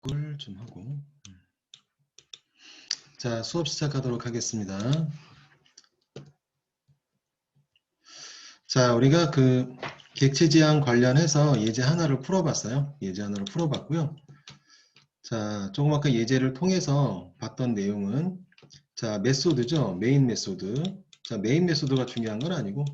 꿀 좀 하고. 자, 수업 시작하도록 하겠습니다. 자, 우리가 그 객체지향 관련해서 예제 하나를 풀어봤어요. 예제 하나를 풀어봤고요. 자, 조금 아까 예제를 통해서 봤던 내용은 자, 메소드죠. 메인 메소드. 자, 메인 메소드가 중요한 건 아니고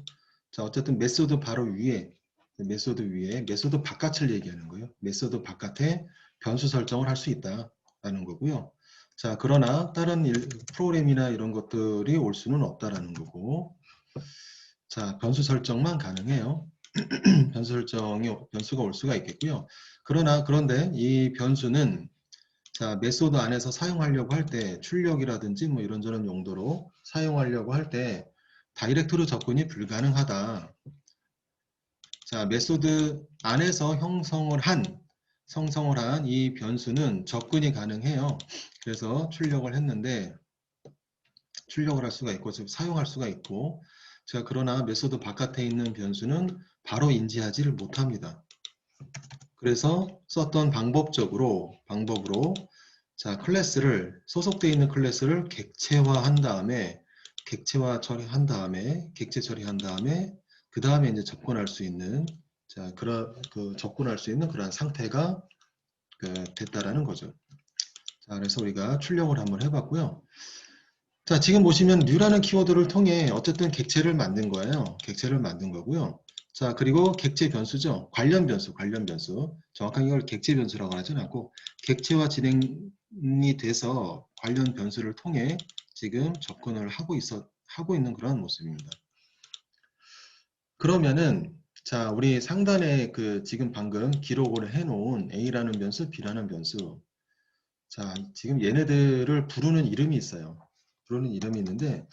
자, 어쨌든 메소드 바로 위에 메소드 바깥을 얘기하는 거예요. 메소드 바깥에 변수 설정을 할 수 있다라는 거고요. 자, 그러나 다른 프로그램이나 이런 것들이 올 수는 없다라는 거고. 자, 변수 설정만 가능해요. 변수가 올 수가 있겠고요. 그런데 이 변수는 자, 메소드 안에서 사용하려고 할 때 출력이라든지 뭐 이런저런 용도로 사용하려고 할 때 다이렉트로 접근이 불가능하다. 자, 메소드 안에서 형성을 한 이 변수는 접근이 가능해요. 그래서 출력을 했는데 출력을 할 수가 있고 즉 사용할 수가 있고 자, 그러나 메소드 바깥에 있는 변수는 바로 인지하지를 못합니다. 그래서 썼던 방법으로 자, 소속되어 있는 클래스를 객체화한 다음에 객체 처리한 다음에 그 다음에 이제 접근할 수 있는 자, 접근할 수 있는 그런 상태가 됐다라는 거죠. 자, 그래서 우리가 출력을 한번 해봤고요. 자, 지금 보시면 new라는 키워드를 통해 어쨌든 객체를 만든 거예요. 객체를 만든 거고요. 자, 그리고 객체 변수죠. 관련 변수. 정확하게 이걸 객체 변수라고 하진 않고 객체화 진행이 돼서 관련 변수를 통해 지금 접근을 하고 있는 그런 모습입니다. 그러면은 자, 우리 상단에 지금 방금 기록을 해놓은 A라는 변수, B라는 변수. 자, 지금 얘네들을 부르는 이름이 있어요. 부르는 이름이 있는데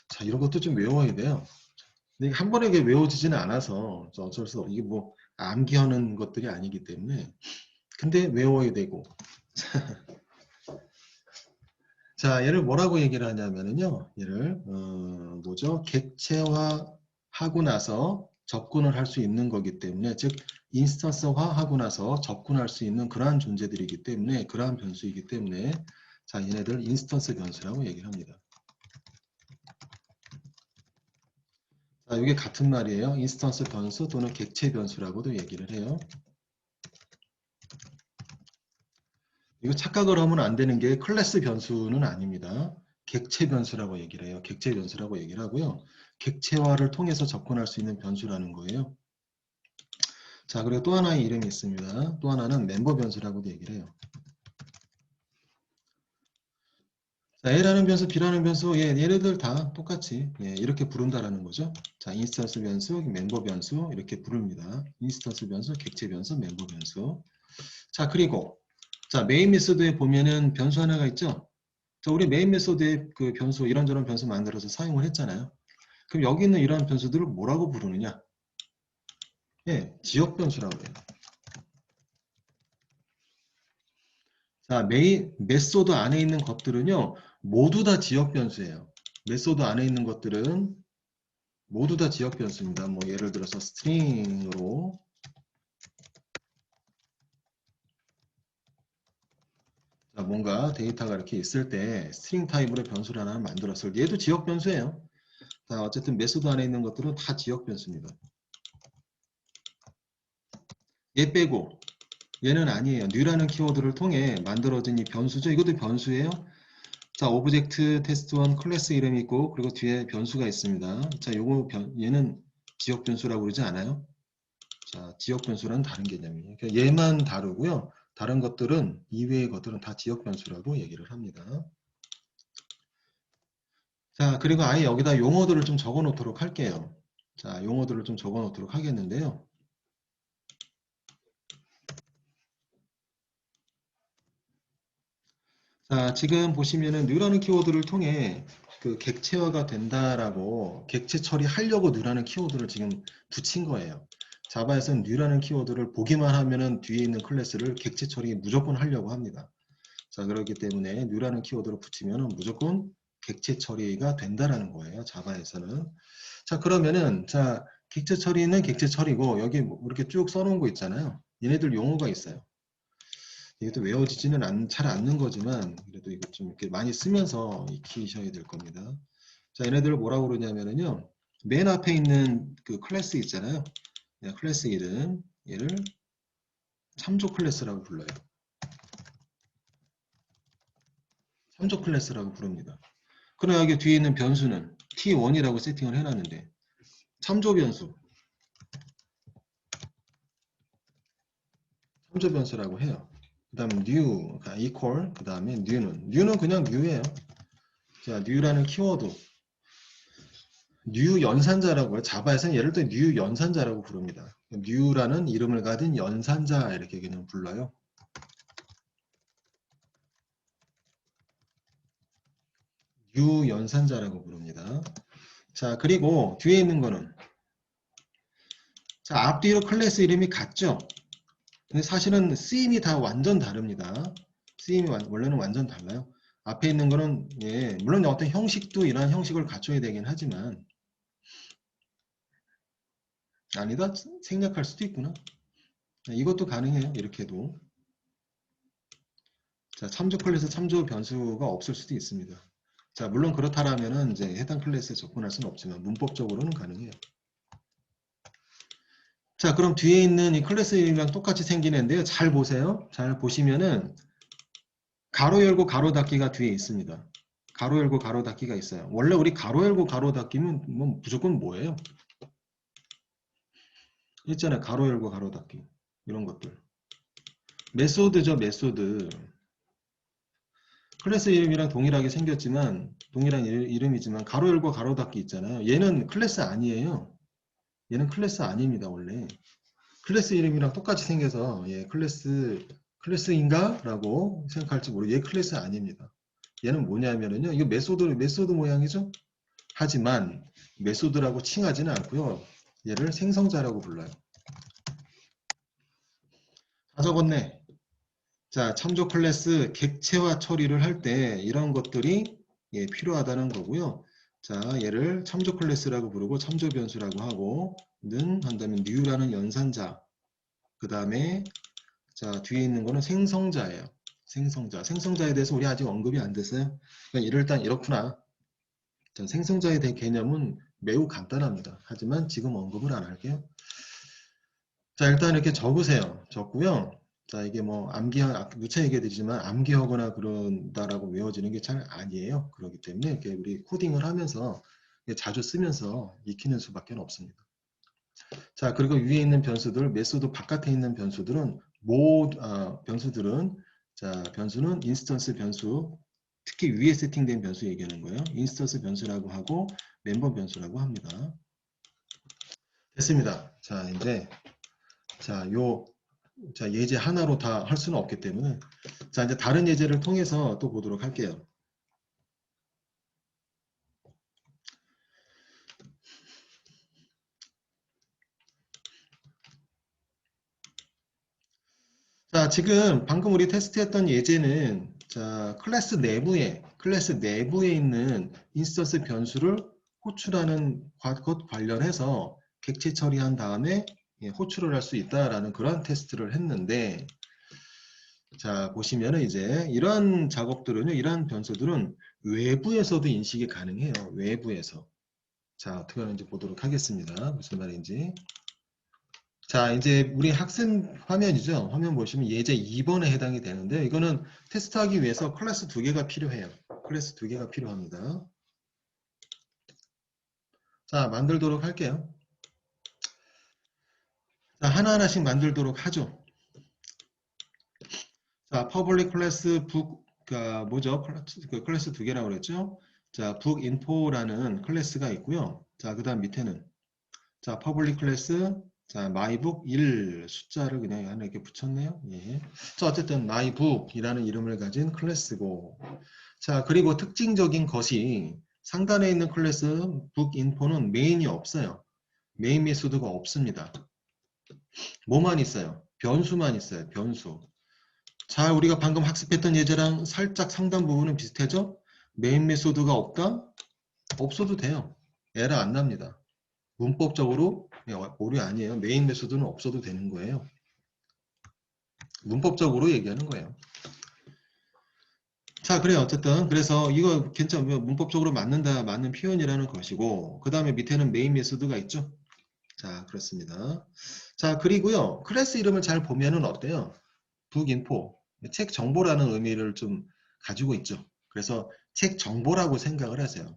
자, 이런 것도 좀 외워야 돼요. 근데 한 번에 외워지지는 않아서 어쩔 수 없고 이게 뭐 암기하는 것들이 아니기 때문에 근데 외워야 되고 자, 얘를 뭐라고 얘기를 하냐면요. 얘를 뭐죠? 객체화하고 나서 접근을 할 수 있는 거기 때문에 즉 인스턴스화하고 나서 접근할 수 있는 그러한 존재들이기 때문에 그러한 변수이기 때문에 자, 얘네들 인스턴스 변수라고 얘기를 합니다. 자, 이게 같은 말이에요. 인스턴스 변수 또는 객체 변수라고도 얘기를 해요. 이거 착각을 하면 안 되는 게 클래스 변수는 아닙니다. 객체 변수라고 얘기를 해요. 객체 변수라고 얘기를 하고요. 객체화를 통해서 접근할 수 있는 변수라는 거예요. 자, 그리고 또 하나의 이름이 있습니다. 또 하나는 멤버 변수라고도 얘기를 해요. 자, A라는 변수, B라는 변수, 얘네들 다 똑같이 이렇게 부른다라는 거죠. 자, 인스턴스 변수, 멤버 변수 이렇게 부릅니다. 인스턴스 변수, 객체 변수, 멤버 변수. 자, 그리고 자, 메인 메소드에 보면은 변수 하나가 있죠. 자, 우리 메인 메소드에 그 변수 이런저런 변수 만들어서 사용을 했잖아요. 그럼 여기 있는 이러한 변수들을 뭐라고 부르느냐? 지역 변수라고 해요. 자, 메소드 안에 있는 것들은요, 모두 다 지역 변수예요. 메소드 안에 있는 것들은 모두 다 지역 변수입니다. 뭐 예를 들어서 스트링으로 자, 뭔가 데이터가 이렇게 있을 때 스트링 타입으로 변수를 하나 만들었을 때 얘도 지역 변수예요. 자, 어쨌든 메소드 안에 있는 것들은 다 지역 변수입니다. 얘 빼고 얘는 아니에요. new라는 키워드를 통해 만들어진 이 변수죠. 이것도 변수예요. 자, 오브젝트 테스트1 클래스 이름이 있고 그리고 뒤에 변수가 있습니다. 자, 얘는 지역 변수라고 그러지 않아요? 자, 지역 변수랑 다른 개념이에요. 그러니까 얘만 다르고요. 다른 것들은 이외의 것들은 다 지역 변수라고 얘기를 합니다. 자, 그리고 아예 여기다 용어들을 좀 적어 놓도록 할게요. 자, 용어들을 좀 적어 놓도록 하겠는데요. 자, 지금 보시면은 new라는 키워드를 통해 그 객체화가 된다라고 객체 처리하려고 new라는 키워드를 지금 붙인 거예요. 자바에서는 new라는 키워드를 보기만 하면은 뒤에 있는 클래스를 객체 처리 무조건 하려고 합니다. 자, 그렇기 때문에 new라는 키워드를 붙이면은 무조건 객체 처리가 된다라는 거예요. 자바에서는. 자, 그러면은 자, 객체 처리는 객체 처리고 여기 뭐 이렇게 쭉 써놓은 거 있잖아요. 얘네들 용어가 있어요. 이것도 외워지지는 잘 않는 거지만 그래도 이거 좀 이렇게 많이 쓰면서 익히셔야 될 겁니다. 자, 얘네들을 뭐라고 그러냐면은요. 맨 앞에 있는 그 클래스 있잖아요. 클래스 이름 얘를 참조 클래스라고 불러요. 참조 클래스라고 부릅니다. 그럼 여기 뒤에 있는 변수는 t1이라고 세팅을 해놨는데 참조 변수, 참조 변수라고 해요. 그 다음에 new, equal, 그 다음에 new는 그냥 new예요. 자, new라는 키워드, new 연산자라고 해요. 자바에서는 예를 들어 new 연산자라고 부릅니다. new라는 이름을 가진 연산자 이렇게 그냥 불러요. new 연산자라고 부릅니다. 자, 그리고 뒤에 있는 거는 자, 앞뒤로 클래스 이름이 같죠? 근데 사실은 쓰임이 다 완전 다릅니다. 쓰임이 원래는 완전 달라요. 앞에 있는 거는 예, 물론 어떤 형식도 이러한 형식을 갖춰야 되긴 하지만 아니다 생략할 수도 있구나. 이것도 가능해요. 이렇게도. 자, 참조 클래스 참조 변수가 없을 수도 있습니다. 자, 물론 그렇다라면은 이제 해당 클래스에 접근할 수는 없지만 문법적으로는 가능해요. 자, 그럼 뒤에 있는 이 클래스 이름이랑 똑같이 생기는데요. 잘 보세요. 잘 보시면은 가로 열고 가로 닫기가 뒤에 있습니다. 가로 열고 가로 닫기가 있어요. 원래 우리 가로 열고 가로 닫기면 뭐 무조건 뭐예요? 있잖아요. 가로 열고 가로 닫기. 이런 것들. 메소드죠, 메소드. 클래스 이름이랑 동일하게 생겼지만 동일한 이름이지만 가로 열고 가로 닫기 있잖아요. 얘는 클래스 아니에요. 얘는 클래스 아닙니다. 원래. 클래스 이름이랑 똑같이 생겨서 얘 클래스인가? 라고 생각할지 모르겠어요. 얘 클래스 아닙니다. 얘는 뭐냐면요. 이거 메소드 모양이죠? 하지만 메소드라고 칭하지는 않고요. 얘를 생성자라고 불러요. 다 적었네. 자, 참조 클래스 객체화 처리를 할 때 이런 것들이 예, 필요하다는 거고요. 자, 얘를 참조 클래스라고 부르고 참조 변수라고 하고 는 한다면 new라는 연산자 그 다음에 자 뒤에 있는 거는 생성자예요. 생성자에 대해서 우리 아직 언급이 안 됐어요. 그러니까 일단 이렇구나. 자, 생성자에 대한 개념은 매우 간단합니다. 하지만 지금 언급을 안 할게요. 자, 일단 이렇게 적으세요. 적고요. 자, 이게 뭐 누차 얘기해드리지만 암기하거나 그런다라고 외워지는 게 잘 아니에요. 그렇기 때문에 이렇게 우리 코딩을 하면서 자주 쓰면서 익히는 수밖에 없습니다. 자, 그리고 위에 있는 변수들, 메소드 바깥에 있는 변수들은 변수는 인스턴스 변수, 특히 위에 세팅된 변수 얘기하는 거예요. 인스턴스 변수라고 하고 멤버 변수라고 합니다. 됐습니다. 자, 이제 예제 하나로 다 할 수는 없기 때문에 자, 이제 다른 예제를 통해서 또 보도록 할게요. 자, 지금 방금 우리 테스트했던 예제는 자, 클래스 내부에 있는 인스턴스 변수를 호출하는 것 관련해서 객체 처리한 다음에 호출을 할 수 있다라는 그런 테스트를 했는데 자, 보시면은 이제 이러한 작업들은요, 이러한 변수들은 외부에서도 인식이 가능해요. 외부에서. 자, 어떻게 하는지 보도록 하겠습니다. 무슨 말인지. 자, 이제 우리 학생 화면이죠. 화면 보시면 예제 2번에 해당이 되는데 이거는 테스트하기 위해서 클래스 2개가 필요해요. 클래스 2개가 필요합니다. 자, 만들도록 할게요. 자, 하나하나씩 만들도록 하죠. 자, 퍼블릭 클래스 뭐죠? 클래스 2개라고 그랬죠? 자, book info라는 클래스가 있고요. 자, 그 다음 밑에는 자, 퍼블릭 클래스 자, mybook 1 숫자를 그냥 하나 이렇게 붙였네요. 예. 자, 어쨌든 mybook이라는 이름을 가진 클래스고 자, 그리고 특징적인 것이 상단에 있는 클래스 book info는 메인이 없어요. 메인 메소드가 없습니다. 뭐만 있어요? 변수만 있어요. 변수. 자, 우리가 방금 학습했던 예제랑 살짝 상단 부분은 비슷하죠? 메인 메소드가 없다? 없어도 돼요. 에러 안 납니다. 문법적으로 오류 아니에요. 메인 메소드는 없어도 되는 거예요. 문법적으로 얘기하는 거예요. 자, 그래요. 어쨌든 그래서 이거 괜찮아요. 문법적으로 맞는 표현이라는 것이고, 그 다음에 밑에는 메인 메소드가 있죠. 자, 그렇습니다. 자, 그리고요. 클래스 이름을 잘 보면은 어때요? 북인포, 책 정보라는 의미를 좀 가지고 있죠. 그래서 책 정보라고 생각을 하세요.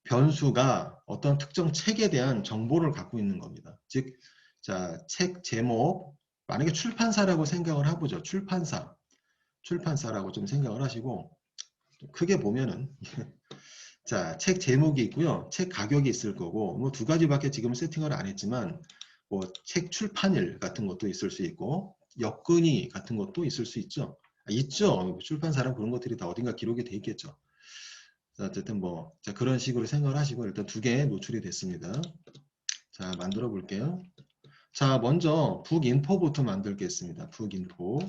변수가 어떤 특정 책에 대한 정보를 갖고 있는 겁니다. 즉, 자, 책 제목, 만약에 출판사라고 생각을 해보죠. 출판사라고 좀 생각을 하시고, 크게 보면은, 자, 책 제목이 있고요. 책 가격이 있을 거고, 뭐 두 가지밖에 지금 세팅을 안 했지만, 뭐 책 출판일 같은 것도 있을 수 있고, 역근이 같은 것도 있을 수 있죠. 있죠. 출판사랑 그런 것들이 다 어딘가 기록이 돼 있겠죠. 자, 어쨌든 뭐, 자, 그런 식으로 생각을 하시고, 일단 두 개 노출이 됐습니다. 자, 만들어 볼게요. 자, 먼저 북인포부터 만들겠습니다. 북인포.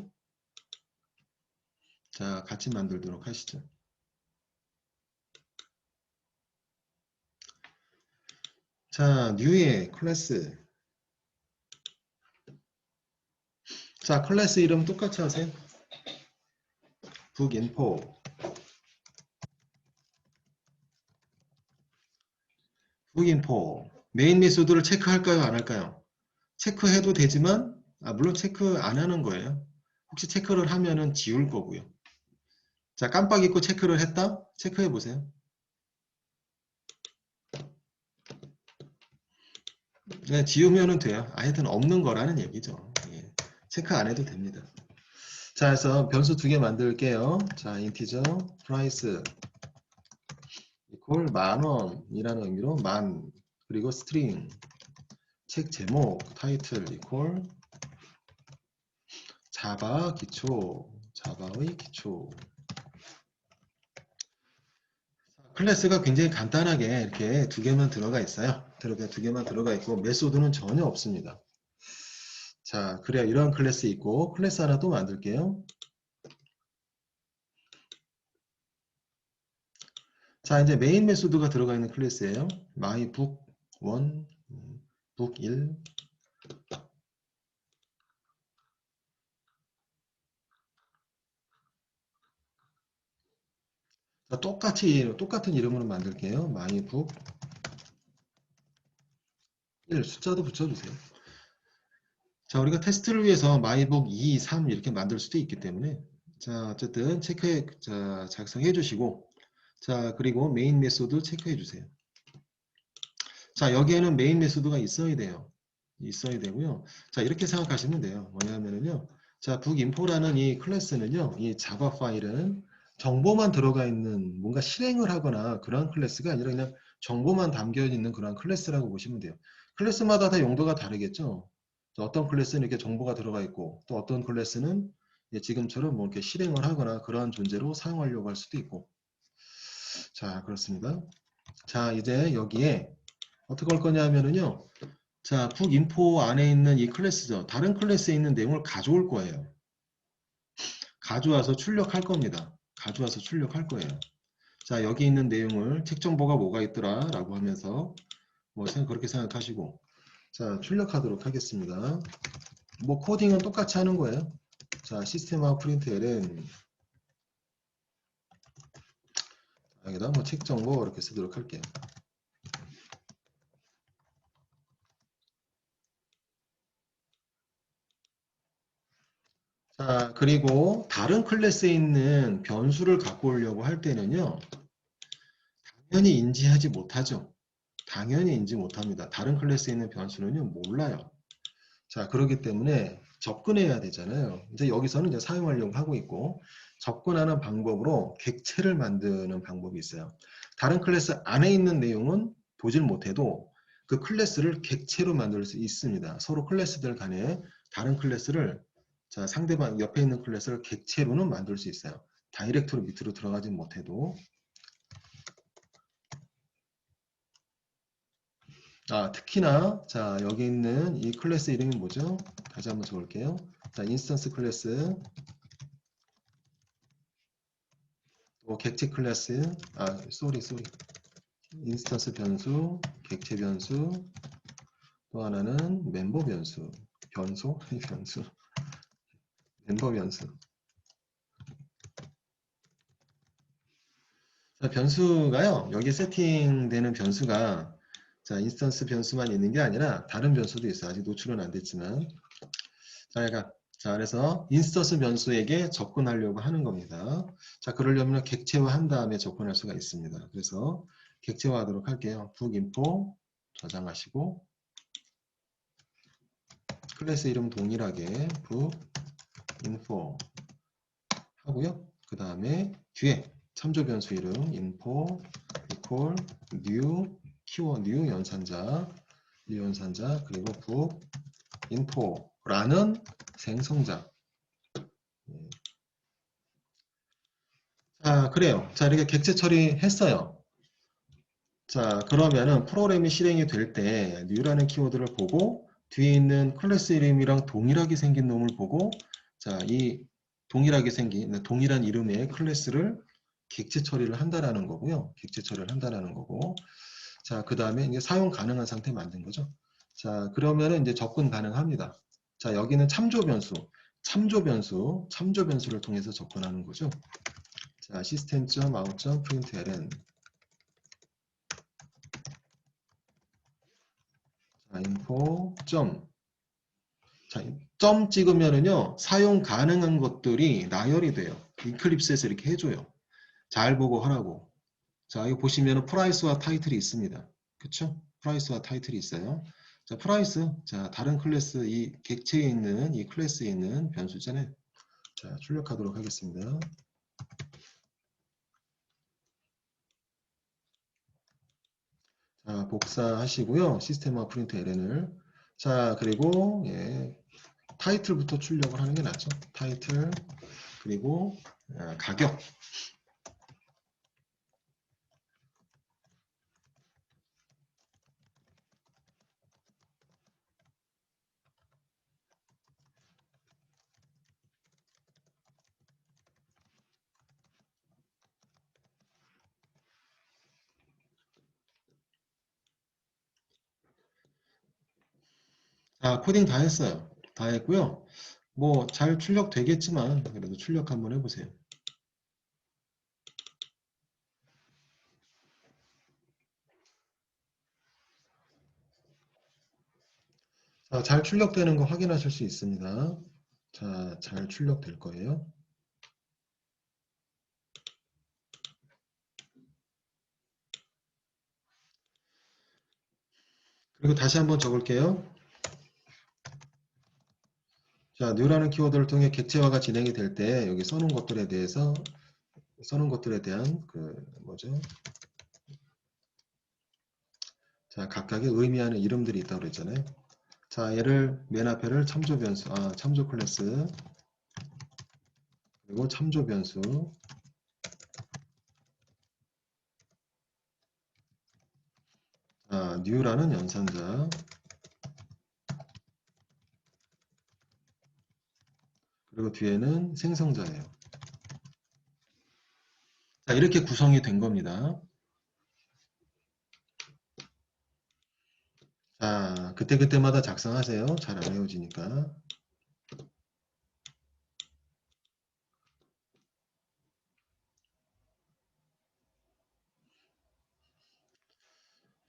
자, 같이 만들도록 하시죠. 자, 뉴의 클래스. 자, 클래스 이름 똑같이 하세요. 북인포. 북인포. 메인 메소드를 체크할까요? 안 할까요? 체크해도 되지만, 물론 체크 안 하는 거예요. 혹시 체크를 하면은 지울 거고요. 자, 깜빡 잊고 체크를 했다? 체크해 보세요. 네, 지우면은 돼요. 하여튼 없는 거라는 얘기죠. 예. 체크 안 해도 됩니다. 자, 그래서 변수 두 개 만들게요. 자, 인티저 프라이스 이퀄 10,000원이라는 의미로 만, 그리고 스트링 책 제목 타이틀 이퀄 자바 기초, 자바의 기초. 클래스가 굉장히 간단하게 이렇게 두 개만 들어가 있어요. 이렇게 두 개만 들어가 있고 메소드는 전혀 없습니다. 자, 그래야 이러한 클래스 있고 클래스 하나 또 만들게요. 자, 이제 메인 메소드가 들어가 있는 클래스예요. mybook1, book1. 자, 똑같은 이름으로 만들게요. mybook 1 숫자도 붙여주세요. 자, 우리가 테스트를 위해서 mybook 2, 3 이렇게 만들 수도 있기 때문에 자, 어쨌든 체크해, 자, 작성해 주시고 자, 그리고 메인 메소드 체크해 주세요. 자, 여기에는 메인 메소드가 있어야 돼요. 있어야 되고요. 자, 이렇게 생각하시면 돼요. 뭐냐면요. 자, 북인포라는 이 클래스는요. 이 자바 파일은 정보만 들어가 있는 뭔가 실행을 하거나 그런 클래스가 아니라 그냥 정보만 담겨 있는 그런 클래스라고 보시면 돼요. 클래스마다 다 용도가 다르겠죠. 어떤 클래스는 이렇게 정보가 들어가 있고 또 어떤 클래스는 지금처럼 뭐 이렇게 실행을 하거나 그러한 존재로 사용하려고 할 수도 있고. 자, 그렇습니다. 자, 이제 여기에 어떻게 할 거냐 하면은요. 자, 북인포 안에 있는 이 클래스죠. 다른 클래스에 있는 내용을 가져올 거예요. 가져와서 출력할 겁니다. 가져와서 출력할 거예요. 자, 여기 있는 내용을 책 정보가 뭐가 있더라 라고 하면서 뭐 그렇게 생각하시고 자, 출력하도록 하겠습니다. 뭐 코딩은 똑같이 하는 거예요. 자, 시스템하고 프린트L은 여기다 뭐 책 정보 이렇게 쓰도록 할게요. 자, 그리고 다른 클래스에 있는 변수를 갖고 오려고 할 때는요. 당연히 인지하지 못하죠. 당연히 인지 못합니다. 다른 클래스에 있는 변수는요, 몰라요. 자, 그렇기 때문에 접근해야 되잖아요. 이제 여기서는 이제 사용하려고 하고 있고, 접근하는 방법으로 객체를 만드는 방법이 있어요. 다른 클래스 안에 있는 내용은 보질 못해도 그 클래스를 객체로 만들 수 있습니다. 서로 클래스들 간에 다른 클래스를, 자, 상대방 옆에 있는 클래스를 객체로는 만들 수 있어요. 다이렉트로 밑으로 들어가지 못해도. 특히나 자, 여기 있는 이 클래스 이름이 뭐죠? 다시 한번 적을게요. 자, 인스턴스 클래스, 또 객체 클래스, 쏘리. 인스턴스 변수, 객체 변수, 또 하나는 멤버 변수, 변소, 변수. 멤버 변수. 자, 변수가요. 여기 세팅되는 변수가 자, 인스턴스 변수만 있는 게 아니라 다른 변수도 있어요. 아직 노출은 안 됐지만. 자, 자, 그래서 인스턴스 변수에게 접근하려고 하는 겁니다. 자, 그러려면 객체화한 다음에 접근할 수가 있습니다. 그래서 객체화하도록 할게요. 북인포 저장하시고 클래스 이름 동일하게 북인포 하고요. 그 다음에 뒤에 참조 변수 이름 info equal new 키워드 new 연산자 그리고 북 info라는 생성자. 자, 그래요. 자, 이렇게 객체 처리했어요. 자, 그러면은 프로그램이 실행이 될 때 new라는 키워드를 보고 뒤에 있는 클래스 이름이랑 동일하게 생긴 놈을 보고 자, 이 동일하게 생긴 동일한 이름의 클래스를 객체 처리를 한다라는 거고요. 객체 처리를 한다라는 거고. 자, 그 다음에 이제 사용 가능한 상태 만든 거죠. 자, 그러면은 이제 접근 가능합니다. 자, 여기는 참조 변수를 통해서 접근하는 거죠. 자, system.out.println 자, info. 자, 점 찍으면은요, 사용 가능한 것들이 나열이 돼요. 이클립스에서 이렇게 해줘요. 잘 보고 하라고. 자, 여기 보시면은 프라이스와 타이틀이 있습니다. 그쵸? 프라이스와 타이틀이 있어요. 자, 프라이스. 자, 다른 클래스, 이 객체에 있는, 이 클래스에 있는 변수잖아요. 자, 출력하도록 하겠습니다. 자, 복사하시고요. 시스템화 프린트 ln을. 자, 그리고, 예, 타이틀부터 출력을 하는 게 낫죠. 타이틀, 그리고, 가격. 자, 코딩 다 했어요. 다 했고요. 뭐, 잘 출력되겠지만, 그래도 출력 한번 해보세요. 자, 잘 출력되는 거 확인하실 수 있습니다. 자, 잘 출력될 거예요. 그리고 다시 한번 적을게요. 자, new라는 키워드를 통해 객체화가 진행이 될 때 여기 써놓은 것들에 대한 그 뭐죠? 자, 각각의 의미하는 이름들이 있다고 그랬잖아요. 자, 얘를 맨 앞에를 참조 변수, 참조 클래스, 그리고 참조 변수, 자, new라는 연산자, 그리고 뒤에는 생성자예요. 자, 이렇게 구성이 된 겁니다. 자, 그때그때마다 작성하세요. 잘 안 외워지니까.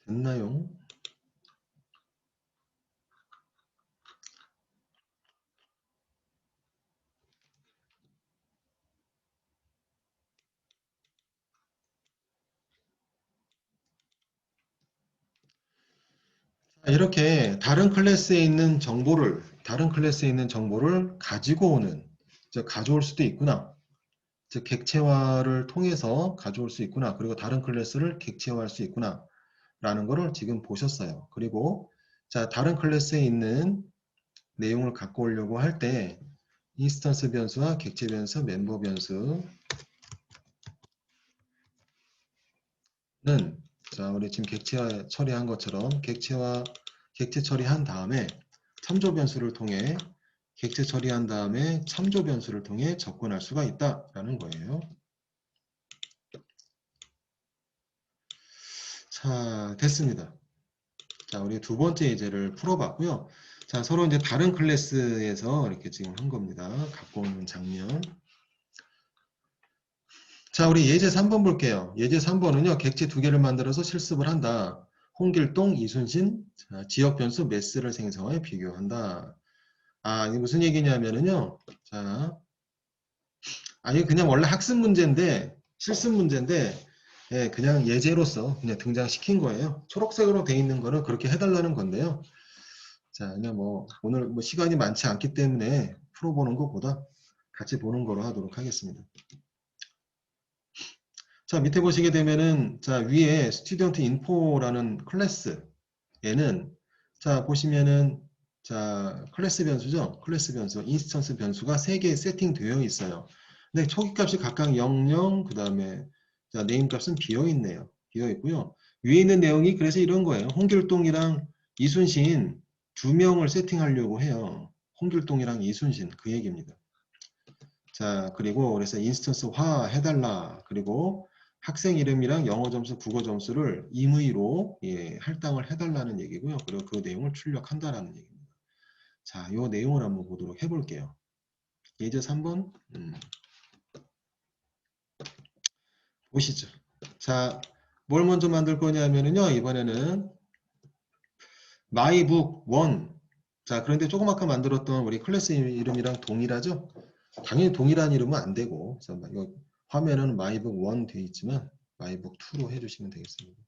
됐나요? 자, 이렇게 다른 클래스에 있는 정보를 가지고 오는, 즉 가져올 수도 있구나. 즉 객체화를 통해서 가져올 수 있구나. 그리고 다른 클래스를 객체화할 수 있구나. 라는 거를 지금 보셨어요. 그리고 자, 다른 클래스에 있는 내용을 갖고 오려고 할 때 인스턴스 변수와 객체 변수, 멤버 변수는 자, 우리 지금 객체화 처리한 것처럼 객체 처리한 다음에 참조 변수를 통해 객체 처리한 다음에 참조 변수를 통해 접근할 수가 있다라는 거예요. 자, 됐습니다. 자, 우리 두 번째 예제를 풀어봤고요. 자, 서로 이제 다른 클래스에서 이렇게 지금 한 겁니다. 갖고 오는 장면. 자, 우리 예제 3번 볼게요. 예제 3번은요, 객체 두 개를 만들어서 실습을 한다. 홍길동, 이순신, 자, 지역 변수 매스를 생성해 비교한다. 아, 이게 무슨 얘기냐면은요, 자, 아니, 그냥 원래 학습 문제인데, 실습 문제인데, 예, 그냥 예제로서 그냥 등장시킨 거예요. 초록색으로 돼 있는 거는 그렇게 해달라는 건데요. 자, 그냥 뭐, 오늘 뭐 시간이 많지 않기 때문에 풀어보는 것보다 같이 보는 거로 하도록 하겠습니다. 자, 밑에 보시게 되면은, 자, 위에 스튜던트 인포라는 클래스에는, 자, 보시면은, 자, 클래스 변수죠? 클래스 변수, 인스턴스 변수가 3개 세팅되어 있어요. 근데 초기 값이 각각 00, 그 다음에, 자, 네임 값은 비어 있네요. 비어 있고요. 위에 있는 내용이 그래서 이런 거예요. 홍길동이랑 이순신 2명을 세팅하려고 해요. 홍길동이랑 이순신, 그 얘기입니다. 자, 그리고 그래서 인스턴스화 해달라. 그리고 학생 이름이랑 영어 점수, 국어 점수를 임의로 예, 할당을 해달라는 얘기고요. 그리고 그 내용을 출력한다라는 얘기입니다. 자, 이 내용을 한번 보도록 해볼게요. 예제 3번 보시죠. 자, 뭘 먼저 만들 거냐면요. 이번에는 마이북 1. 자, 그런데 조금 아까 만들었던 우리 클래스 이름이랑 동일하죠? 당연히 동일한 이름은 안 되고, 이거 화면은 마이북 1 되어 있지만 마이북 2로 해주시면 되겠습니다.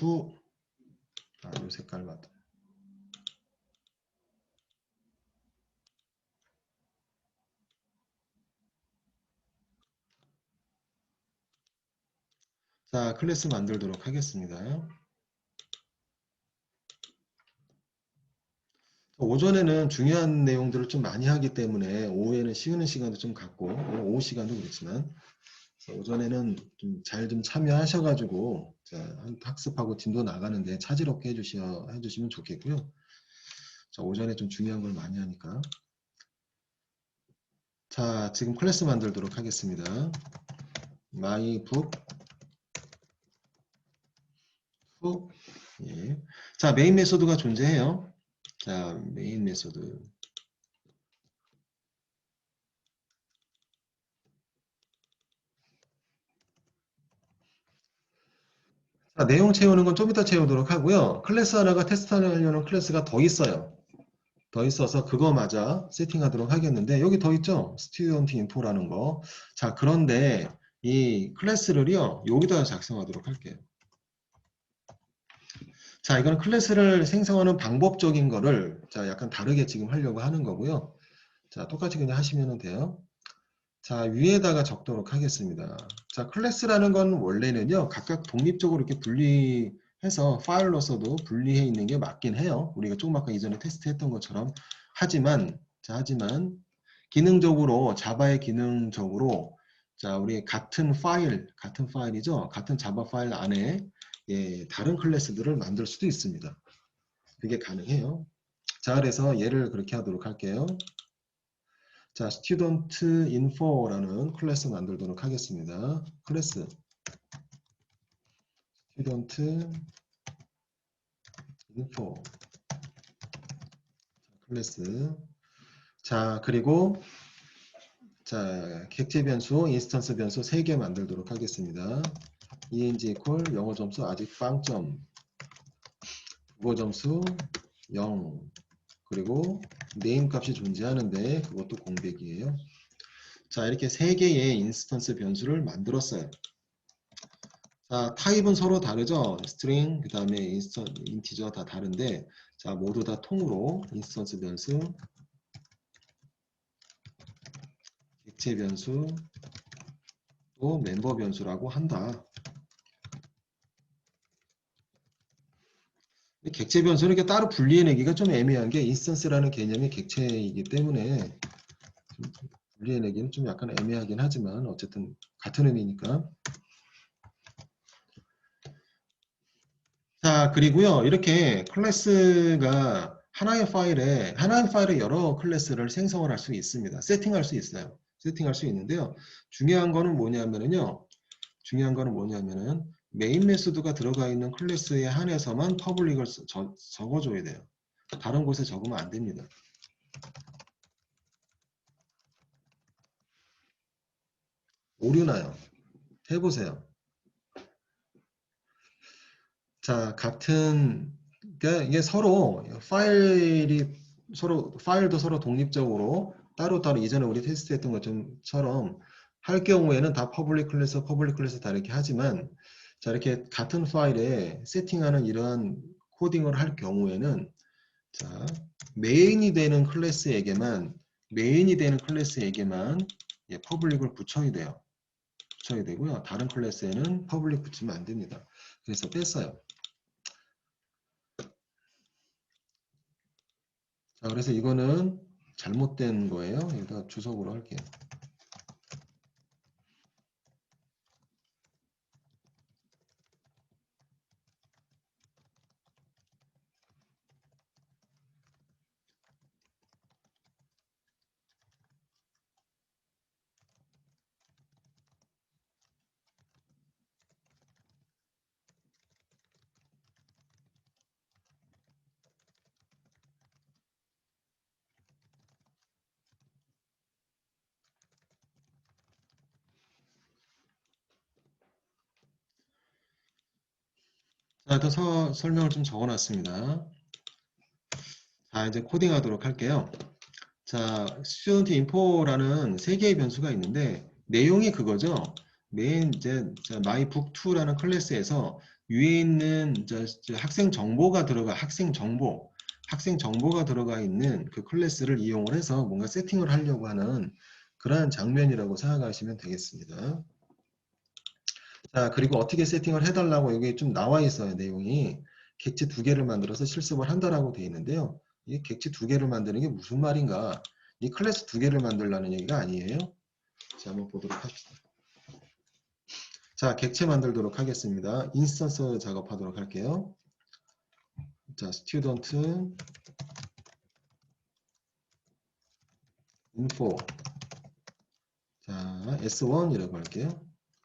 2, 이 색깔 맞다. 자, 클래스 만들도록 하겠습니다. 오전에는 중요한 내용들을 좀 많이 하기 때문에 오후에는 쉬는 시간도 좀 갖고, 오후 시간도 그렇지만 오전에는 좀 잘 좀 참여하셔가지고 학습하고 팀도 나가는데 차질 없게 해주시면 좋겠고요. 자, 오전에 좀 중요한 걸 많이 하니까. 자, 지금 클래스 만들도록 하겠습니다. mybook 2. 예. 자, 메인 메소드가 존재해요. 자, 메인 메소드. 자, 내용 채우는 건 좀 이따 채우도록 하고요. 클래스 하나가 테스트하려는 클래스가 더 있어요. 더 있어서 그거마저 세팅하도록 하겠는데 여기 더 있죠? 스튜던트 인포라는 거. 자, 그런데 이 클래스를요. 여기다 작성하도록 할게요. 자, 이거는 클래스를 생성하는 방법적인 거를 자, 약간 다르게 지금 하려고 하는 거고요. 자, 똑같이 그냥 하시면 돼요. 자, 위에다가 적도록 하겠습니다. 자, 클래스라는 건 원래는요, 각각 독립적으로 이렇게 분리해서 파일로서도 분리해 있는 게 맞긴 해요. 우리가 조금 아까 이전에 테스트했던 것처럼. 하지만, 기능적으로, 자바의 기능적으로, 자, 우리 같은 파일이죠? 같은 자바 파일 안에, 예, 다른 클래스들을 만들 수도 있습니다. 그게 가능해요. 자, 그래서 얘를 그렇게 하도록 할게요. 자, student info라는 클래스 만들도록 하겠습니다. 클래스 student info 클래스. 자, 그리고 자, 객체 변수, 인스턴스 변수 3개 만들도록 하겠습니다. ENG equal 영어 점수 아직 빵점, 국어 점수 0, 그리고 네임 값이 존재하는데 그것도 공백이에요. 자, 이렇게 3개의 인스턴스 변수를 만들었어요. 자, 타입은 서로 다르죠. 스트링, 그 다음에 인티저 다 다른데, 자, 모두 다 통으로 인스턴스 변수, 객체 변수, 또 멤버 변수라고 한다. 객체 변수는 이렇게 따로 분리해내기가 좀 애매한 게 인스턴스라는 개념이 객체이기 때문에 분리해내기는 좀 약간 애매하긴 하지만 어쨌든 같은 의미니까. 자, 그리고요, 이렇게 클래스가 하나의 파일에 여러 클래스를 생성을 할 수 있습니다. 세팅할 수 있어요. 세팅할 수 있는데요. 중요한 거는 뭐냐면은 메인 메소드가 들어가 있는 클래스에 한해서만 퍼블릭을 적어줘야 돼요. 다른 곳에 적으면 안 됩니다. 오류나요. 해보세요. 자, 그러니까 이게 서로 파일도 서로 독립적으로 따로따로 이전에 우리 테스트했던 것처럼 할 경우에는 다 퍼블릭 클래스 다 이렇게 하지만, 자, 이렇게 같은 파일에 세팅하는 이런 코딩을 할 경우에는, 자, 메인이 되는 클래스에게만 예, 퍼블릭을 붙여야 돼요. 붙여야 되고요. 다른 클래스에는 퍼블릭 붙이면 안 됩니다. 그래서 뺐어요. 자, 그래서 이거는 잘못된 거예요. 여기다 주석으로 할게요. 자, 일단 설명을 좀 적어놨습니다. 자, 이제 코딩하도록 할게요. 자, student info라는 세 개의 변수가 있는데 내용이 그거죠. 메인 이제 mybook2라는 클래스에서 위에 있는 학생 정보가 들어가 있는 그 클래스를 이용을 해서 뭔가 세팅을 하려고 하는 그러한 장면이라고 생각하시면 되겠습니다. 자, 그리고 어떻게 세팅을 해달라고 여기 좀 나와 있어요. 내용이 객체 2개를 만들어서 실습을 한다라고 되어 있는데요. 이 객체 2개를 만드는 게 무슨 말인가? 이 클래스 2개를 만들라는 얘기가 아니에요. 자, 한번 보도록 합시다. 자, 객체 만들도록 하겠습니다. 인스턴스 작업하도록 할게요. 자, student info. 자, s1이라고 할게요.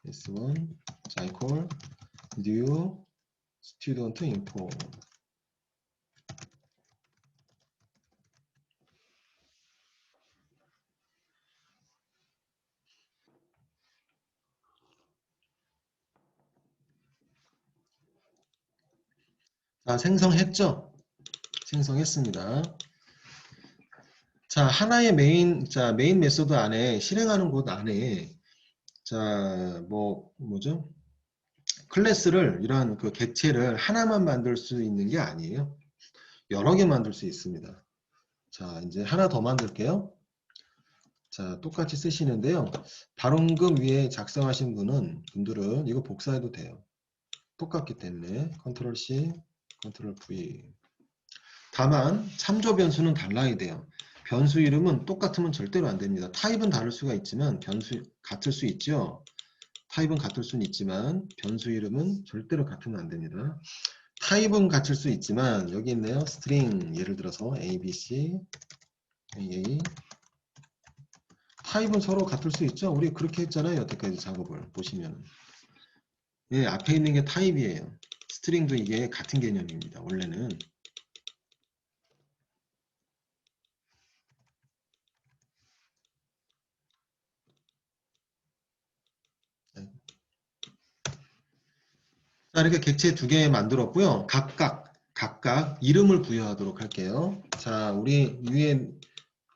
s1 자, equal new student info. 자, 생성했죠? 생성했습니다. 자, 하나의 메인 메소드 안에 실행하는 곳 안에 뭐죠? 클래스를 이런 그 객체를 하나만 만들 수 있는 게 아니에요. 여러 개 만들 수 있습니다. 자, 이제 하나 더 만들게요. 자, 똑같이 쓰시는데요. 방금 위에 작성하신 분들은 이거 복사해도 돼요. 똑같기 때문에 컨트롤 C, 컨트롤 V. 다만 참조 변수는 달라야 돼요. 변수 이름은 똑같으면 절대로 안 됩니다. 타입은 다를 수가 있지만 변수 같을 수 있죠. 타입은 같을 수는 있지만 변수 이름은 절대로 같으면 안 됩니다. 타입은 같을 수 있지만 여기 있네요. 스트링 예를 들어서 ABC, AA. 타입은 서로 같을 수 있죠. 우리 그렇게 했잖아요. 여태까지 작업을 보시면. 예, 앞에 있는 게 타입이에요. 스트링도 이게 같은 개념입니다. 원래는. 자, 이렇게 객체 2개 만들었고요. 각각 이름을 부여하도록 할게요. 자, 우리 위에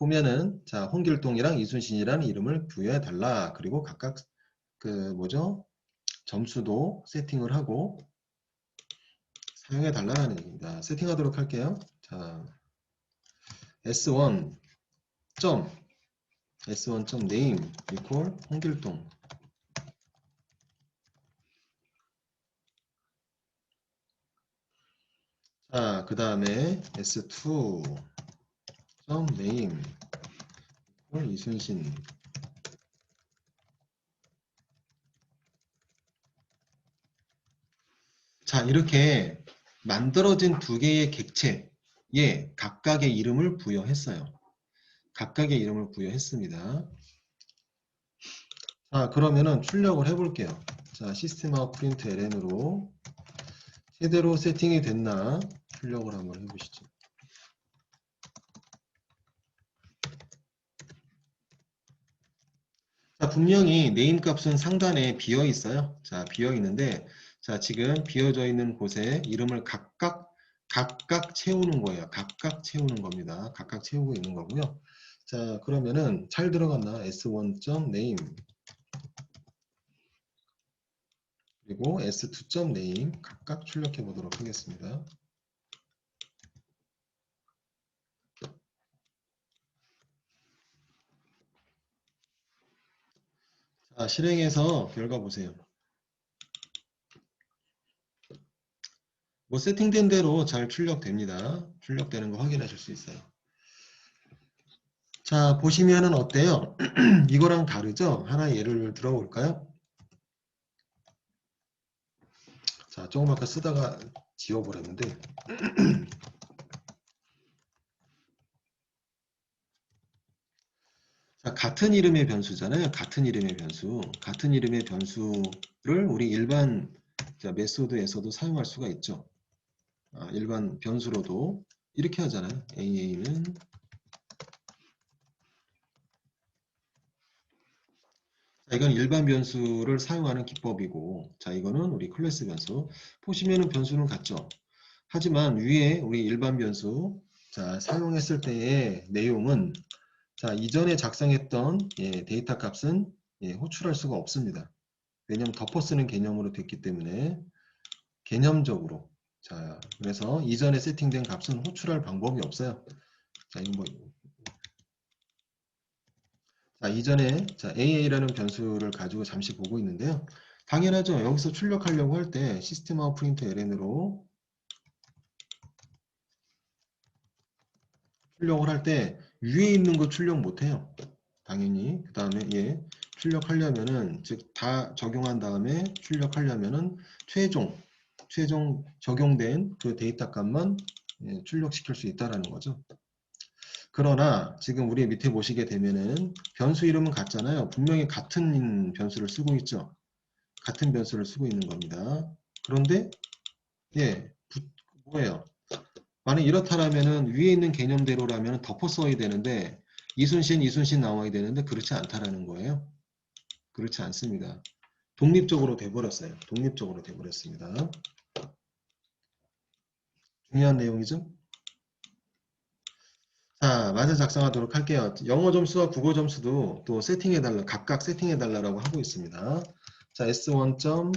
보면은 자, 홍길동이랑 이순신이라는 이름을 부여해 달라. 그리고 각각 점수도 세팅을 하고 사용해 달라는 얘기입니다. 세팅하도록 할게요. 자, s1 name equal 홍길동. 자, 그 다음에 s2 name equal 이순신. 자, 이렇게 만들어진 2개의 객체에 각각의 이름을 부여했어요. 각각의 이름을 부여했습니다. 자, 그러면은 출력을 해볼게요. 자, 시스템 아웃 프린트 ln으로 제대로 세팅이 됐나 출력을 한번 해보시죠. 자, 분명히 네임 값은 상단에 비어 있어요. 자, 비어 있는데, 자, 지금 비어져 있는 곳에 이름을 각각 채우는 거예요. 각각 채우는 겁니다. 각각 채우고 있는 거고요. 자, 그러면은 잘 들어갔나? s1.name 그리고 s2.name 각각 출력해 보도록 하겠습니다. 자, 실행해서 결과 보세요. 뭐 세팅된 대로 잘 출력됩니다. 출력되는 거 확인하실 수 있어요. 자, 보시면은 어때요? 이거랑 다르죠? 하나 예를 들어볼까요? 자, 조금 아까 쓰다가 지워버렸는데 자, 같은 이름의 변수잖아요. 같은 이름의 변수. 같은 이름의 변수를 우리 일반 메소드에서도 사용할 수가 있죠. 일반 변수로도 이렇게 하잖아요. AA는 자, 이건 일반 변수를 사용하는 기법이고 자, 이거는 우리 클래스 변수. 보시면은 변수는 같죠. 하지만 위에 우리 일반 변수 자, 사용했을 때의 내용은 자, 이전에 작성했던 데이터 값은 호출할 수가 없습니다. 왜냐하면 덮어 쓰는 개념으로 됐기 때문에 개념적으로 자, 그래서 이전에 세팅된 값은 호출할 방법이 없어요. 자, 이거 뭐 자, 이전에 자, AA라는 변수를 가지고 잠시 보고 있는데요. 당연하죠. 여기서 출력하려고 할 때 시스템 아웃 프린트 ln으로 출력을 할 때 위에 있는 거 출력 못해요. 당연히 그 다음에 출력하려면은 즉 다 적용한 다음에 출력하려면은 최종 적용된 그 데이터 값만 출력시킬 수 있다라는 거죠. 그러나 지금 우리 밑에 보시게 되면은 변수 이름은 같잖아요. 분명히 같은 변수를 쓰고 있죠. 같은 변수를 쓰고 있는 겁니다. 그런데 뭐예요? 만약 이렇다라면은 위에 있는 개념대로라면 덮어 써야 되는데 이순신 나와야 되는데 그렇지 않다라는 거예요. 그렇지 않습니다. 독립적으로 돼버렸어요. 독립적으로 돼버렸습니다. 중요한 내용이죠. 자, 마저 작성하도록 할게요. 영어 점수와 국어 점수도 또 세팅해달라, 각각 세팅해달라고 하고 있습니다. 자, s1.eng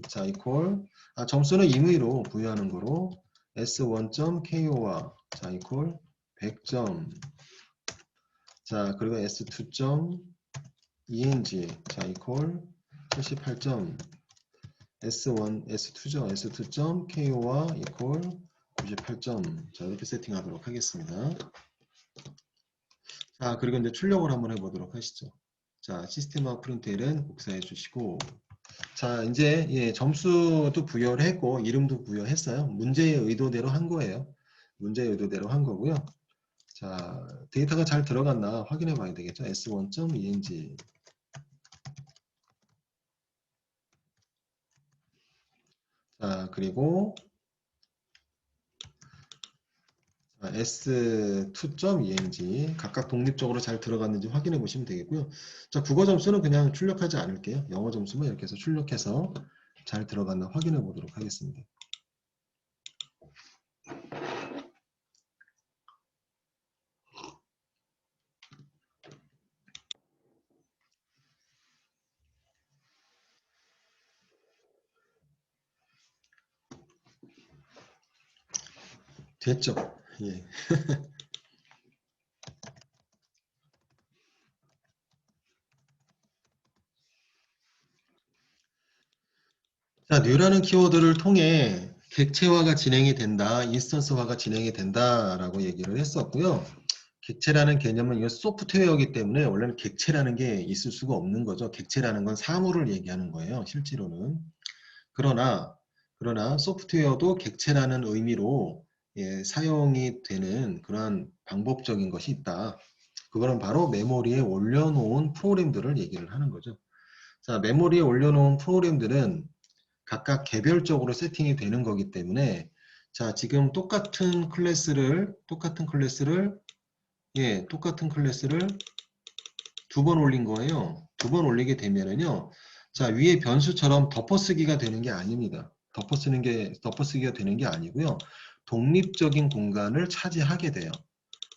자, 이퀄 점수는 임의로 부여하는 거로 s1.ko와 자, 이퀄 100점 자, 그리고 s2.eng 자, 이퀄 78점 S1, S2죠. S2.ko와 이퀄 98점. 자, 이렇게 세팅하도록 하겠습니다. 자, 그리고 이제 출력을 한번 해보도록 하시죠. 자, 시스템 프린트L은 복사해 주시고, 자, 이제 점수도 부여를 했고, 이름도 부여했어요. 문제의 의도대로 한 거예요. 문제의 의도대로 한 거고요. 자, 데이터가 잘 들어갔나 확인해 봐야 되겠죠. S1.eng. 자, 그리고 s2.eng 각각 독립적으로 잘 들어갔는지 확인해 보시면 되겠고요. 자, 국어 점수는 그냥 출력하지 않을게요. 영어 점수만 이렇게 해서 출력해서 잘 들어갔나 확인해 보도록 하겠습니다. 됐죠? 예. 자, 뉴라는 키워드를 통해 객체화가 진행이 된다, 인스턴스화가 진행이 된다라고 얘기를 했었고요. 객체라는 개념은 이거 소프트웨어이기 때문에 원래는 객체라는 게 있을 수가 없는 거죠. 객체라는 건 사물을 얘기하는 거예요. 실제로는. 그러나 소프트웨어도 객체라는 의미로 사용이 되는 그러한 방법적인 것이 있다. 그거는 바로 메모리에 올려놓은 프로그램들을 얘기를 하는 거죠. 자, 메모리에 올려놓은 프로그램들은 각각 개별적으로 세팅이 되는 거기 때문에 자, 지금 똑같은 클래스를 두 번 올린 거예요. 두 번 올리게 되면은요. 자, 위에 변수처럼 덮어쓰기가 되는 게 아닙니다. 덮어쓰기가 되는 게 아니고요. 독립적인 공간을 차지하게 돼요.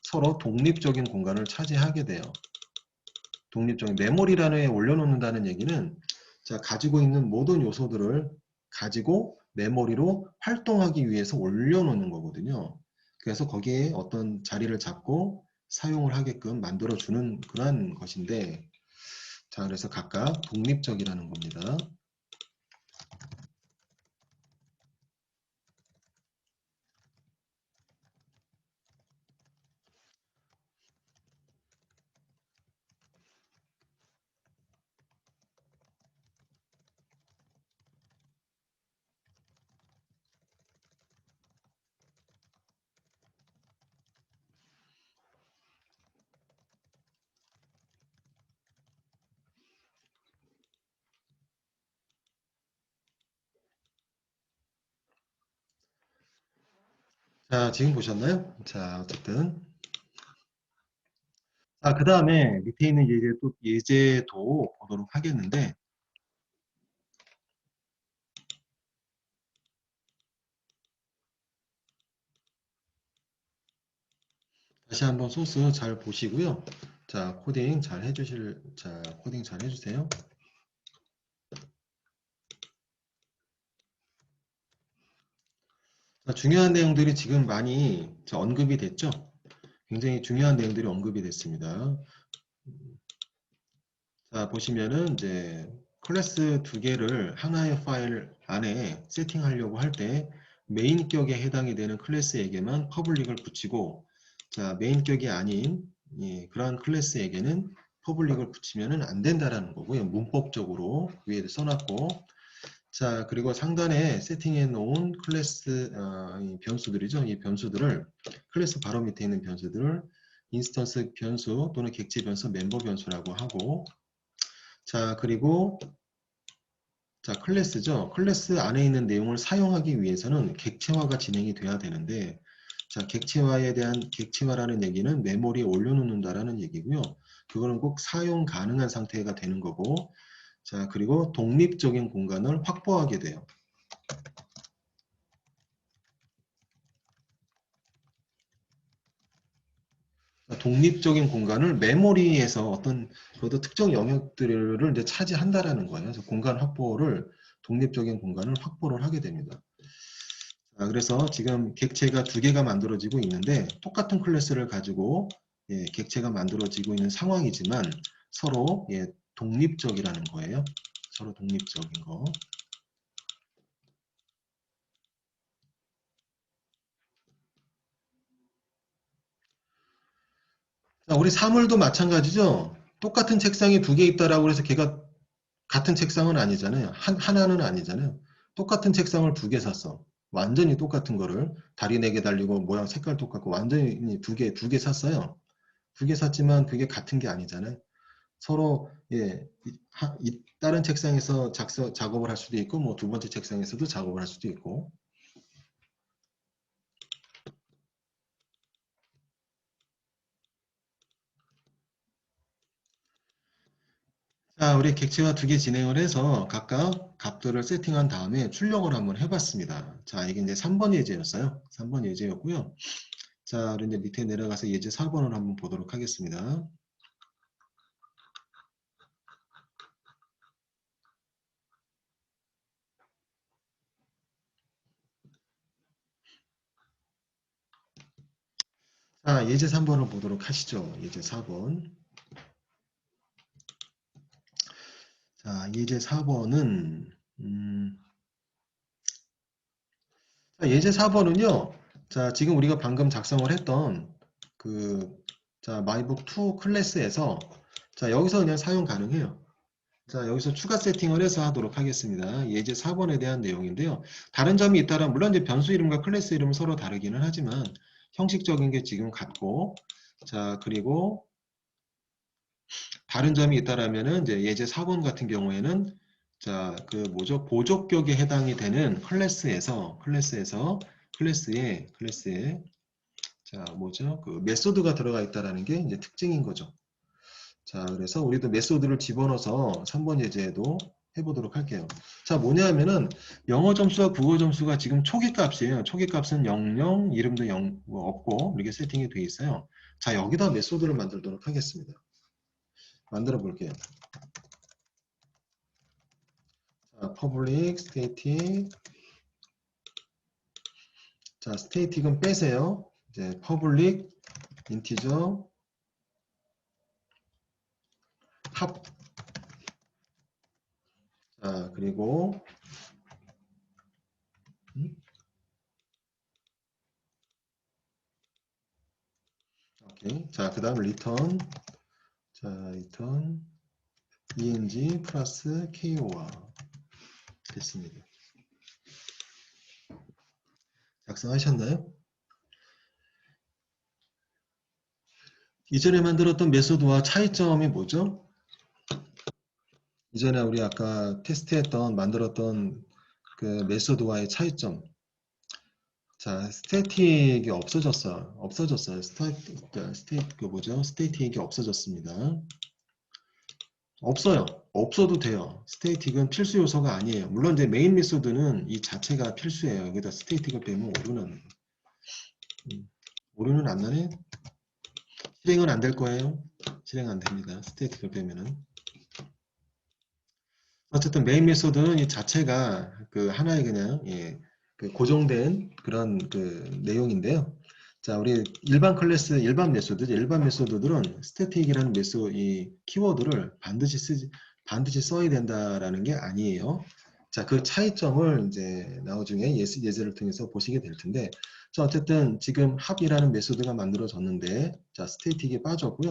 서로 독립적인 공간을 차지하게 돼요. 독립적인 메모리라는 에 올려놓는다는 얘기는 자, 가지고 있는 모든 요소들을 가지고 메모리로 활동하기 위해서 올려놓는 거거든요. 그래서 거기에 어떤 자리를 잡고 사용을 하게끔 만들어주는 그런 것인데 자, 그래서 각각 독립적이라는 겁니다. 자, 지금 보셨나요? 자, 어쨌든 자, 그 다음에 밑에 있는 예제도 보도록 하겠는데 다시 한번 소스 잘 보시고요. 자, 코딩 잘 해주세요. 자, 중요한 내용들이 지금 많이 언급이 됐죠? 굉장히 중요한 내용들이 언급이 됐습니다. 자, 보시면은 이제 클래스 두 개를 하나의 파일 안에 세팅하려고 할 때 메인 격에 해당이 되는 클래스에게만 퍼블릭을 붙이고 자, 메인 격이 아닌 그러한 클래스에게는 퍼블릭을 붙이면은 안 된다라는 거고요. 문법적으로 위에 써놨고 자, 그리고 상단에 세팅해 놓은 클래스 이 변수들이죠. 이 변수들을 클래스 바로 밑에 있는 변수들을 인스턴스 변수 또는 객체 변수, 멤버 변수라고 하고 자, 그리고 자, 클래스죠. 클래스 안에 있는 내용을 사용하기 위해서는 객체화가 진행이 돼야 되는데 자, 객체화라는 얘기는 메모리에 올려놓는다라는 얘기고요. 그거는 꼭 사용 가능한 상태가 되는 거고 자, 그리고 독립적인 공간을 확보하게 돼요. 독립적인 공간을 메모리에서 어떤 그것도 특정 영역들을 이제 차지한다라는 거예요. 그래서 공간 확보를 독립적인 공간을 확보를 하게 됩니다. 자, 그래서 지금 객체가 두 개가 만들어지고 있는데 똑같은 클래스를 가지고 객체가 만들어지고 있는 상황이지만 서로 독립적이라는 거예요. 서로 독립적인 거. 자, 우리 사물도 마찬가지죠. 똑같은 책상이 두 개 있다라고 해서 걔가 같은 책상은 아니잖아요. 하나는 아니잖아요. 똑같은 책상을 두 개 샀어. 완전히 똑같은 거를 다리 네 개 달리고 모양 색깔 똑같고 완전히 두 개 샀어요. 두 개 샀지만 그게 같은 게 아니잖아요. 서로 다른 책상에서 작업을 할 수도 있고 뭐 두 번째 책상에서도 작업을 할 수도 있고 자, 우리 객체화 두 개 진행을 해서 각각 값들을 세팅한 다음에 출력을 한번 해봤습니다. 자, 이게 이제 3번 예제였어요. 3번 예제였고요. 자, 우리 이제 밑에 내려가서 예제 4번을 한번 보도록 하겠습니다. 자, 예제 3번을 보도록 하시죠. 예제 4번. 자, 예제 4번은 예제 4번은요. 자, 지금 우리가 방금 작성을 했던 마이북 2 클래스에서 자, 여기서 그냥 사용 가능해요. 자, 여기서 추가 세팅을 해서 하도록 하겠습니다. 예제 4번에 대한 내용인데요. 다른 점이 있다면 물론 이제 변수 이름과 클래스 이름은 서로 다르기는 하지만 형식적인 게 지금 같고 자, 그리고 다른 점이 있다라면은 이제 예제 4번 같은 경우에는 자, 그 뭐죠? 보족격에 해당이 되는 클래스에 자, 뭐죠? 그 메소드가 들어가 있다라는 게 이제 특징인 거죠. 자, 그래서 우리도 메소드를 집어넣어서 3번 예제에도 해보도록 할게요. 자, 뭐냐면은 영어 점수와 국어 점수가 지금 초기 값이에요. 초기 값은 00, 이름도 0 없고 이렇게 세팅이 되어 있어요. 자, 여기다 메소드를 만들도록 하겠습니다. 만들어 볼게요. 자, public, static. 자, static은 빼세요. 이제 public, integer, 합. 자, 그리고 오케이. 자, 그 다음 return. 자, return eng 플러스 KOR 됐습니다. 작성하셨나요? 이전에 만들었던 메소드와 차이점이 뭐죠? 이전에 우리 아까 테스트했던 만들었던 그 메소드와의 차이점. 자, 스태틱이 없어졌어요. 스태틱이 없어졌습니다. 없어요. 없어도 돼요. 스태틱은 필수 요소가 아니에요. 물론 이제 메인 메소드는 이 자체가 필수예요. 여기다 스태틱을 빼면 오류는 안 나네. 실행은 안 될 거예요. 실행 안 됩니다. 스태틱을 빼면은. 어쨌든 메인 메소드는 이 자체가 그 하나의 그냥 그 고정된 그런 그 내용인데요. 자, 우리 일반 클래스, 일반 메소드들은 스태틱이라는 이 키워드를 반드시 써야 된다라는 게 아니에요. 자, 그 차이점을 이제 나중에 예제를 통해서 보시게 될 텐데, 자, 어쨌든 지금 합이라는 메소드가 만들어졌는데, 자, 스태틱이 빠졌고요.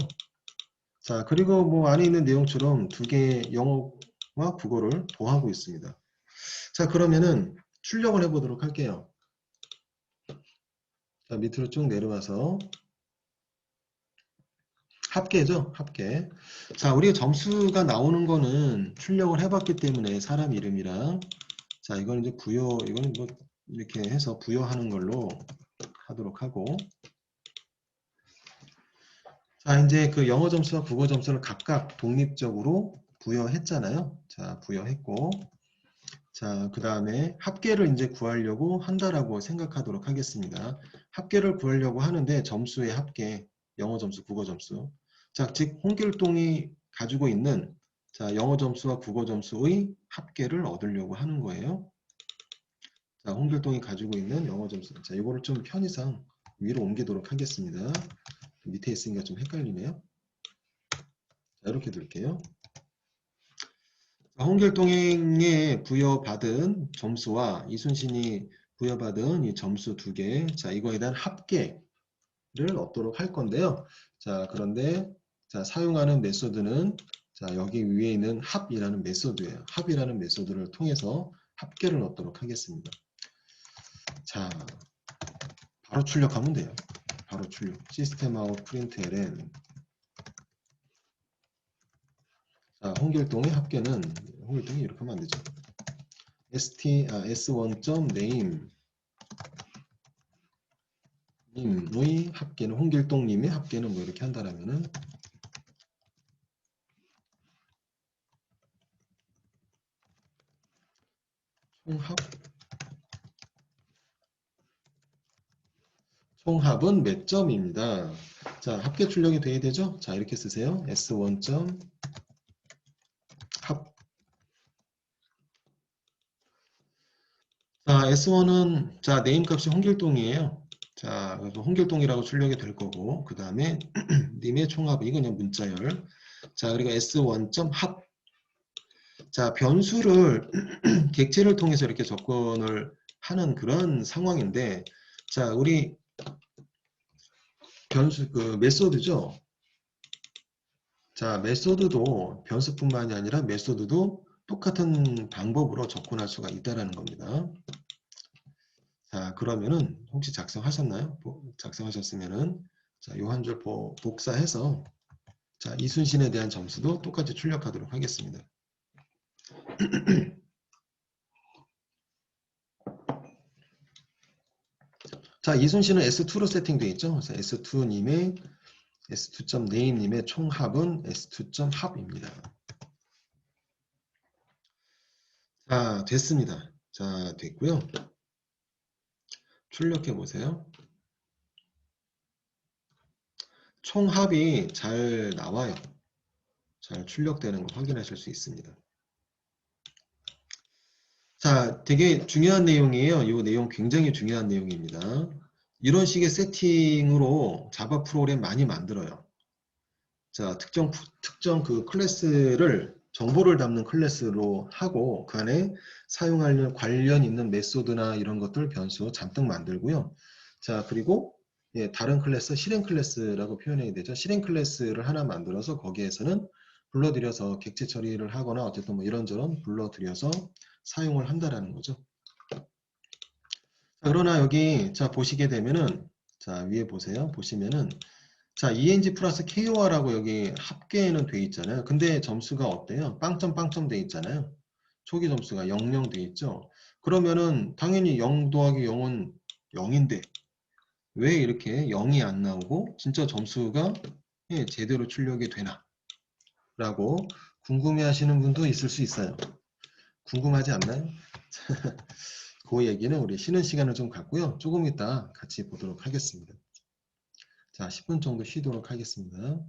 자, 그리고 뭐 안에 있는 내용처럼 두 개의 영어와 국어를 보하고 있습니다. 자, 그러면은 출력을 해보도록 할게요. 자, 밑으로 쭉 내려와서 합계죠, 합계. 자, 우리가 점수가 나오는 거는 출력을 해봤기 때문에 사람 이름이랑 자, 이거는 이제 이거는 뭐 이렇게 해서 부여하는 걸로 하도록 하고 자, 이제 그 영어 점수와 국어 점수를 각각 독립적으로 부여했잖아요. 자, 부여했고 자, 그 다음에 합계를 이제 구하려고 한다라고 생각하도록 하겠습니다. 합계를 구하려고 하는데 점수의 합계, 영어 점수, 국어 점수. 자, 즉 홍길동이 가지고 있는 자, 영어 점수와 국어 점수의 합계를 얻으려고 하는 거예요. 자, 홍길동이 가지고 있는 영어 점수. 자, 이거를 좀 편의상 위로 옮기도록 하겠습니다. 밑에 있으니까 좀 헷갈리네요. 자, 이렇게 둘게요. 홍길동에 부여받은 점수와 이순신이 부여받은 이 점수 두 개, 자, 이거에 대한 합계를 얻도록 할 건데요. 자, 그런데 자, 사용하는 메소드는 자, 여기 위에 있는 합이라는 메소드예요. 합이라는 메소드를 통해서 합계를 얻도록 하겠습니다. 자, 바로 출력하면 돼요. 바로 출력. 시스템 아웃 프린트 ln. 자, 홍길동의 합계는 홍길동이 이렇게 하면 안 되죠. s1.name 님의 합계는 홍길동님의 합계는 뭐 이렇게 한다라면은 총합은 몇 점입니다. 자, 합계 출력이 돼야 되죠? 자, 이렇게 쓰세요. s1. 합. 자, s1은 자, 네임 값이 홍길동이에요. 자, 그래서 홍길동이라고 출력이 될 거고 그 다음에 님의 총합 이건 그냥 문자열. 자, 그리고 s1.합. 자, 변수를 객체를 통해서 이렇게 접근을 하는 그런 상황인데 자, 우리 그 메소드죠. 자, 메소드도 변수뿐만이 아니라 메소드도 똑같은 방법으로 접근할 수가 있다는 겁니다. 자, 그러면은 혹시 작성하셨나요? 작성하셨으면은 자, 요 한 줄 복사해서 자, 이순신에 대한 점수도 똑같이 출력하도록 하겠습니다. 자, 이순신은 S2로 세팅되어 있죠. 그래서 S2님의 S2.name님의 총합은 S2.합입니다. 자, 됐습니다. 자, 됐고요. 출력해 보세요. 총합이 잘 나와요. 잘 출력되는 거 확인하실 수 있습니다. 자, 되게 중요한 내용이에요. 이 내용 굉장히 중요한 내용입니다. 이런 식의 세팅으로 자바 프로그램 많이 만들어요. 자, 특정 그 클래스를 정보를 담는 클래스로 하고 그 안에 사용할 관련 있는 메소드나 이런 것들 변수 잔뜩 만들고요. 자, 그리고 예, 다른 클래스, 실행 클래스라고 표현해야 되죠. 실행 클래스를 하나 만들어서 거기에서는 불러들여서 객체 처리를 하거나 어쨌든 뭐 이런저런 불러들여서 사용을 한다라는 거죠. 자, 그러나 여기 자 보시게 되면은 자 위에 보세요. 보시면은 자 ENG 플러스 KOR라고 여기 합계는 돼 있잖아요. 근데 점수가 어때요? 빵점 빵점 돼 있잖아요. 초기 점수가 00 돼 있죠. 그러면은 당연히 0 더하기 0은 0인데 왜 이렇게 0이 안 나오고 진짜 점수가 예, 제대로 출력이 되나 라고 궁금해 하시는 분도 있을 수 있어요. 궁금하지 않나요? 그 얘기는 우리 쉬는 시간을 좀 갖고요. 조금 이따 같이 보도록 하겠습니다. 자, 10분 정도 쉬도록 하겠습니다.